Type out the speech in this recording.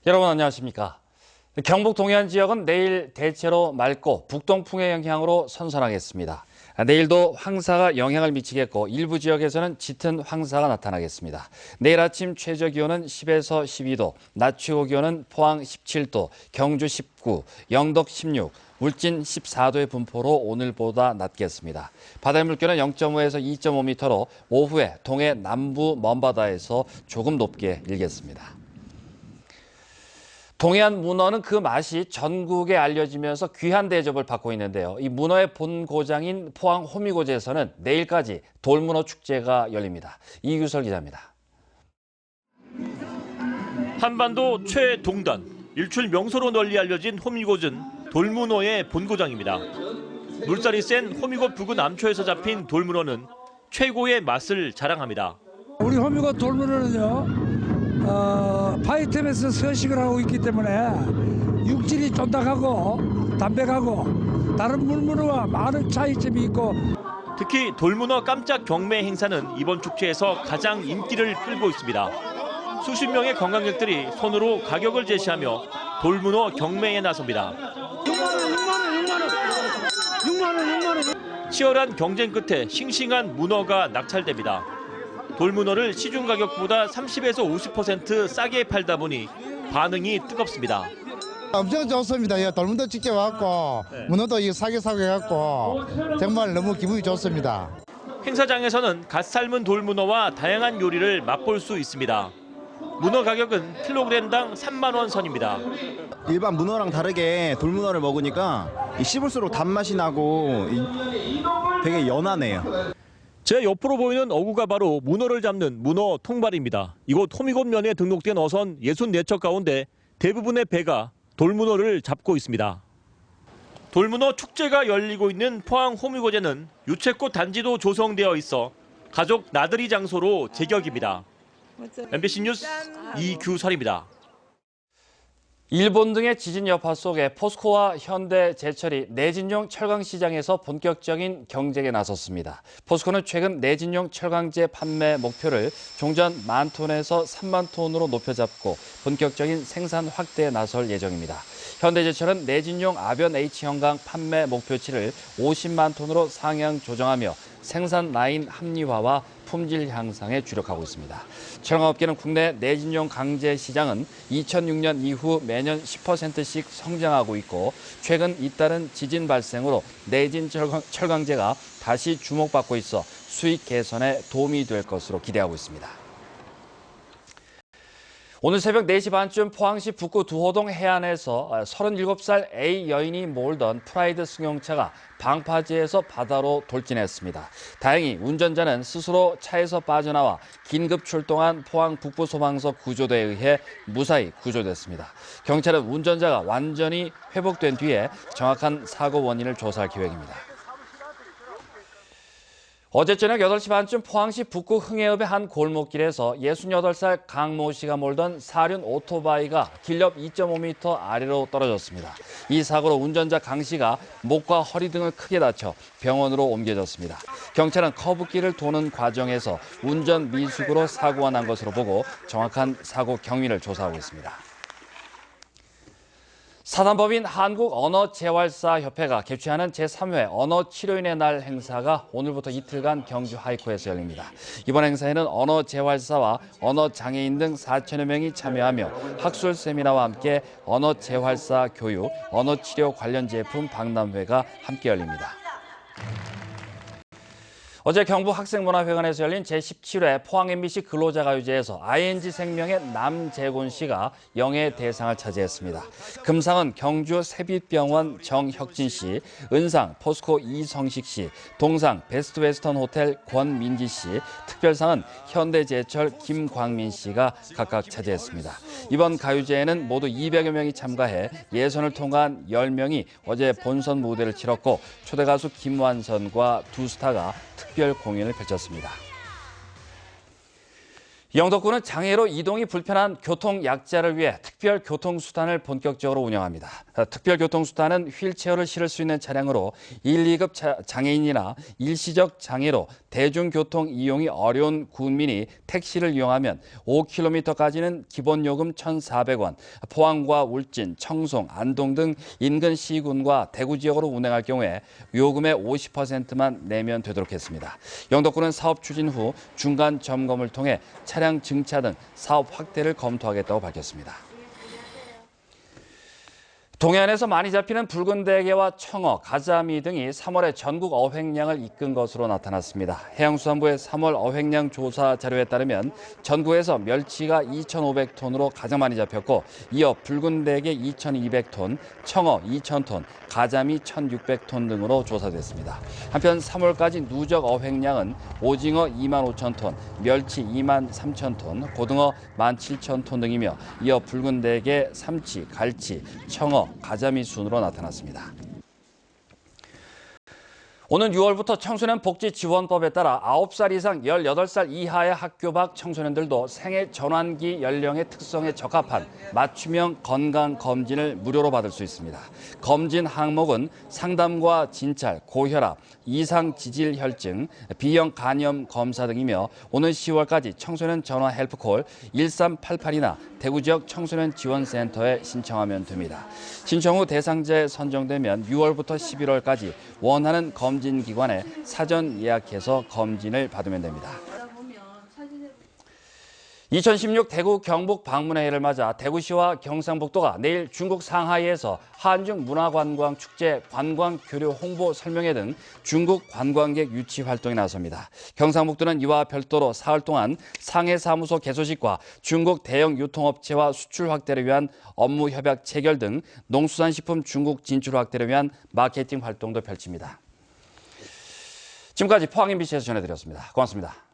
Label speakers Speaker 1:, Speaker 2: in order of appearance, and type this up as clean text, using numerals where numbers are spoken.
Speaker 1: 여러분 안녕하십니까? 경북 동해안 지역은 내일 대체로 맑고 북동풍의 영향으로 선선하겠습니다. 내일도 황사가 영향을 미치겠고 일부 지역에서는 짙은 황사가 나타나겠습니다. 내일 아침 최저 기온은 10에서 12도, 낮 최고 기온은 포항 17도, 경주 19, 영덕 16, 울진 14도의 분포로 오늘보다 낮겠습니다. 바다의 물결은 0.5에서 2.5m로 오후에 동해 남부 먼바다에서 조금 높게 일겠습니다. 동해안 문어는 그 맛이 전국에 알려지면서 귀한 대접을 받고 있는데요. 이 문어의 본고장인 포항 호미곶에서는 내일까지 돌문어 축제가 열립니다. 이규설 기자입니다.
Speaker 2: 한반도 최동단, 일출 명소로 널리 알려진 호미곶은 돌문어의 본고장입니다. 물살이 센 호미곶 부근 암초에서 잡힌 돌문어는 최고의 맛을 자랑합니다.
Speaker 3: 우리 호미곶 돌문어는요. 파이템에서 서식을 하고 있기 때문에 육질이 쫀득하고 담백하고 다른 물문어와 많은 차이점이 있고
Speaker 2: 특히 돌문어 깜짝 경매 행사는 이번 축제에서 가장 인기를 끌고 있습니다. 수십 명의 관광객들이 손으로 가격을 제시하며 돌문어 경매에 나섭니다. 6만 원. 치열한 경쟁 끝에 싱싱한 문어가 낙찰됩니다. 돌문어를 시중 가격보다 30에서 50% 싸게 팔다 보니 반응이 뜨겁습니다.
Speaker 4: 엄청 좋습니다. 돌문어 축제 왔고 문어도 싸게 사고 해갖고 정말 너무 기분이 좋습니다.
Speaker 2: 행사장에서는 갓 삶은 돌문어와 다양한 요리를 맛볼 수 있습니다. 문어 가격은 킬로그램당 3만 원 선입니다.
Speaker 5: 일반 문어랑 다르게 돌문어를 먹으니까 씹을수록 단맛이 나고 되게 연하네요.
Speaker 2: 제 옆으로 보이는 어구가 바로 문어를 잡는 문어 통발입니다. 이곳 호미곶면에 등록된 어선 64척 가운데 대부분의 배가 돌문어를 잡고 있습니다. 돌문어 축제가 열리고 있는 포항 호미곶에는 유채꽃 단지도 조성되어 있어 가족 나들이 장소로 제격입니다. MBC 뉴스 이규설입니다.
Speaker 1: 일본 등의 지진 여파 속에 포스코와 현대제철이 내진용 철강시장에서 본격적인 경쟁에 나섰습니다. 포스코는 최근 내진용 철강제 판매 목표를 종전 10,000톤에서 3만 톤으로 높여잡고 본격적인 생산 확대에 나설 예정입니다. 현대제철은 내진용 아변 H형강 판매 목표치를 50만 톤으로 상향 조정하며 생산 라인 합리화와 품질 향상에 주력하고 있습니다. 철강업계는 국내 내진용 강제 시장은 2006년 이후 매년 10%씩 성장하고 있고 최근 잇따른 지진 발생으로 내진 철강제가 다시 주목받고 있어 수익 개선에 도움이 될 것으로 기대하고 있습니다. 오늘 새벽 4시 반쯤 포항시 북구 두호동 해안에서 37살 A 여인이 몰던 프라이드 승용차가 방파제에서 바다로 돌진했습니다. 다행히 운전자는 스스로 차에서 빠져나와 긴급 출동한 포항 북부소방서 구조대에 의해 무사히 구조됐습니다. 경찰은 운전자가 완전히 회복된 뒤에 정확한 사고 원인을 조사할 계획입니다. 어제 저녁 8시 반쯤 포항시 북구 흥해읍의 한 골목길에서 68살 강 모 씨가 몰던 사륜 오토바이가 길옆 2.5m 아래로 떨어졌습니다. 이 사고로 운전자 강 씨가 목과 허리 등을 크게 다쳐 병원으로 옮겨졌습니다. 경찰은 커브길을 도는 과정에서 운전 미숙으로 사고가 난 것으로 보고 정확한 사고 경위를 조사하고 있습니다. 사단법인 한국언어재활사협회가 개최하는 제3회 언어치료인의 날 행사가 오늘부터 이틀간 경주 하이코에서 열립니다. 이번 행사에는 언어재활사와 언어장애인 등 4천여 명이 참여하며 학술 세미나와 함께 언어재활사 교육, 언어치료 관련 제품 박람회가 함께 열립니다. 어제 경북 학생문화회관에서 열린 제17회 포항 MBC 근로자가요제에서 ING생명의 남재곤 씨가 영예 대상을 차지했습니다. 금상은 경주 세빛병원 정혁진 씨, 은상 포스코 이성식 씨, 동상 베스트 웨스턴 호텔 권민지 씨, 특별상은 현대제철 김광민 씨가 각각 차지했습니다. 이번 가요제에는 모두 200여 명이 참가해 예선을 통과한 10명이 어제 본선 무대를 치렀고 초대 가수 김완선과 두 스타가 특별 공연을 펼쳤습니다. 영덕군은 장애로 이동이 불편한 교통약자를 위해 특별교통수단을 본격적으로 운영합니다. 특별교통수단은 휠체어를 실을 수 있는 차량으로 1, 2급 장애인이나 일시적 장애로 대중교통 이용이 어려운 군민이 택시를 이용하면 5km까지는 기본요금 1,400원, 포항과 울진, 청송, 안동 등 인근 시군과 대구 지역으로 운행할 경우에 요금의 50%만 내면 되도록 했습니다. 영덕군은 사업 추진 후 중간 점검을 통해 차량 증차 등 사업 확대를 검토하겠다고 밝혔습니다. 동해안에서 많이 잡히는 붉은 대게와 청어, 가자미 등이 3월에 전국 어획량을 이끈 것으로 나타났습니다. 해양수산부의 3월 어획량 조사 자료에 따르면 전국에서 멸치가 2,500톤으로 가장 많이 잡혔고 이어 붉은 대게 2,200톤, 청어 2,000톤, 가자미 1,600톤 등으로 조사됐습니다. 한편 3월까지 누적 어획량은 오징어 25,000톤, 멸치 23,000톤, 고등어 17,000톤 등이며 이어 붉은 대게, 삼치, 갈치, 청어, 가자미 순으로 나타났습니다. 오는 6월부터 청소년 복지 지원법에 따라 9살 이상 18살 이하의 학교 밖 청소년들도 생애 전환기 연령의 특성에 적합한 맞춤형 건강검진을 무료로 받을 수 있습니다. 검진 항목은 상담과 진찰, 고혈압, 이상지질혈증, B형 간염 검사 등이며 오는 10월까지 청소년 전화 헬프콜 1388이나 대구 지역 청소년 지원센터에 신청하면 됩니다. 신청 후 대상자에 선정되면 6월부터 11월까지 원하는 검진기관에 사전 예약해서 검진을 받으면 됩니다. 2016 대구 경북 방문회의를 맞아 대구시와 경상북도가 내일 중국 상하이에서 한중 문화관광축제 관광교류 홍보 설명회 등 중국 관광객 유치 활동에 나섭니다. 경상북도는 이와 별도로 사흘 동안 상해사무소 개소식과 중국 대형 유통업체와 수출 확대를 위한 업무 협약 체결 등 농수산식품 중국 진출 확대를 위한 마케팅 활동도 펼칩니다. 지금까지 포항 MBC에서 전해드렸습니다. 고맙습니다.